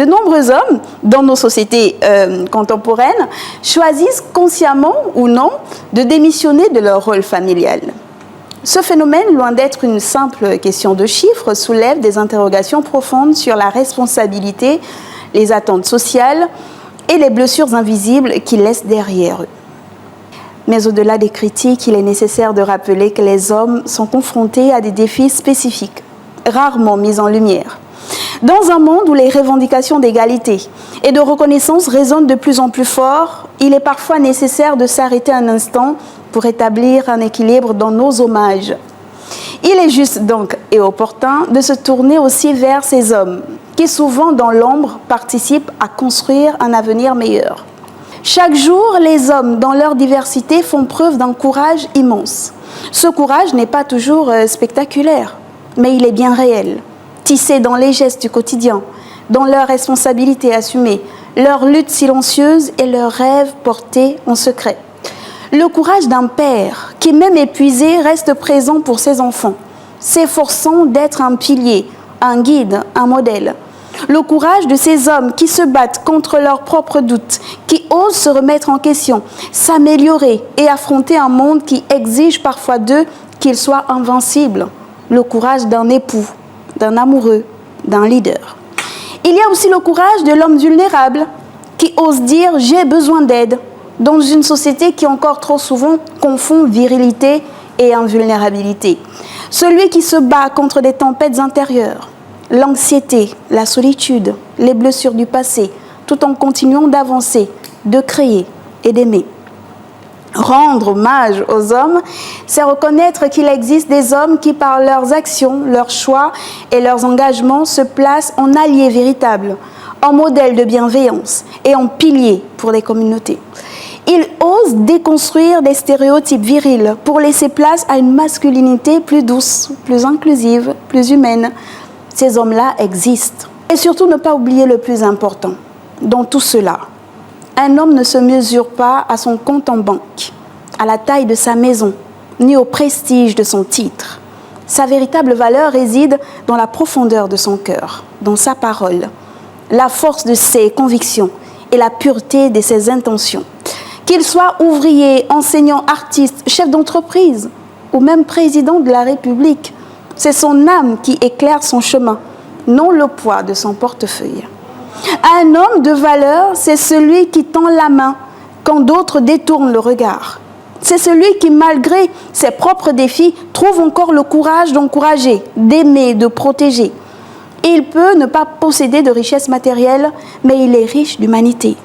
De nombreux hommes, dans nos sociétés contemporaines, choisissent consciemment ou non de démissionner de leur rôle familial. Ce phénomène, loin d'être une simple question de chiffres, soulève des interrogations profondes sur la responsabilité, les attentes sociales et les blessures invisibles qu'ils laissent derrière eux. Mais au-delà des critiques, il est nécessaire de rappeler que les hommes sont confrontés à des défis spécifiques, rarement mis en lumière. Dans un monde où les revendications d'égalité et de reconnaissance résonnent de plus en plus fort, il est parfois nécessaire de s'arrêter un instant pour établir un équilibre dans nos hommages. Il est juste donc et opportun de se tourner aussi vers ces hommes qui souvent dans l'ombre participent à construire un avenir meilleur. Chaque jour, les hommes dans leur diversité font preuve d'un courage immense. Ce courage n'est pas toujours spectaculaire, mais il est bien réel, tissé dans les gestes du quotidien, dans leurs responsabilités assumées, leurs luttes silencieuses et leurs rêves portés en secret. Le courage d'un père qui, même épuisé, reste présent pour ses enfants, s'efforçant d'être un pilier, un guide, un modèle. Le courage de ces hommes qui se battent contre leurs propres doutes, qui osent se remettre en question, s'améliorer et affronter un monde qui exige parfois d'eux qu'ils soient invincibles. Le courage d'un époux, d'un amoureux, d'un leader. Il y a aussi le courage de l'homme vulnérable qui ose dire « j'ai besoin d'aide » dans une société qui encore trop souvent confond virilité et invulnérabilité. Celui qui se bat contre des tempêtes intérieures, l'anxiété, la solitude, les blessures du passé, tout en continuant d'avancer, de créer et d'aimer. Rendre hommage aux hommes, c'est reconnaître qu'il existe des hommes qui, par leurs actions, leurs choix et leurs engagements, se placent en alliés véritables, en modèle de bienveillance et en piliers pour les communautés. Ils osent déconstruire des stéréotypes virils pour laisser place à une masculinité plus douce, plus inclusive, plus humaine. Ces hommes-là existent. Et surtout, ne pas oublier le plus important. Dans tout cela, un homme ne se mesure pas à son compte en banque, à la taille de sa maison, ni au prestige de son titre. Sa véritable valeur réside dans la profondeur de son cœur, dans sa parole, la force de ses convictions et la pureté de ses intentions. Qu'il soit ouvrier, enseignant, artiste, chef d'entreprise ou même président de la République, c'est son âme qui éclaire son chemin, non le poids de son portefeuille. Un homme de valeur, c'est celui qui tend la main quand d'autres détournent le regard. C'est celui qui, malgré ses propres défis, trouve encore le courage d'encourager, d'aimer, de protéger. Il peut ne pas posséder de richesses matérielles, mais il est riche d'humanité.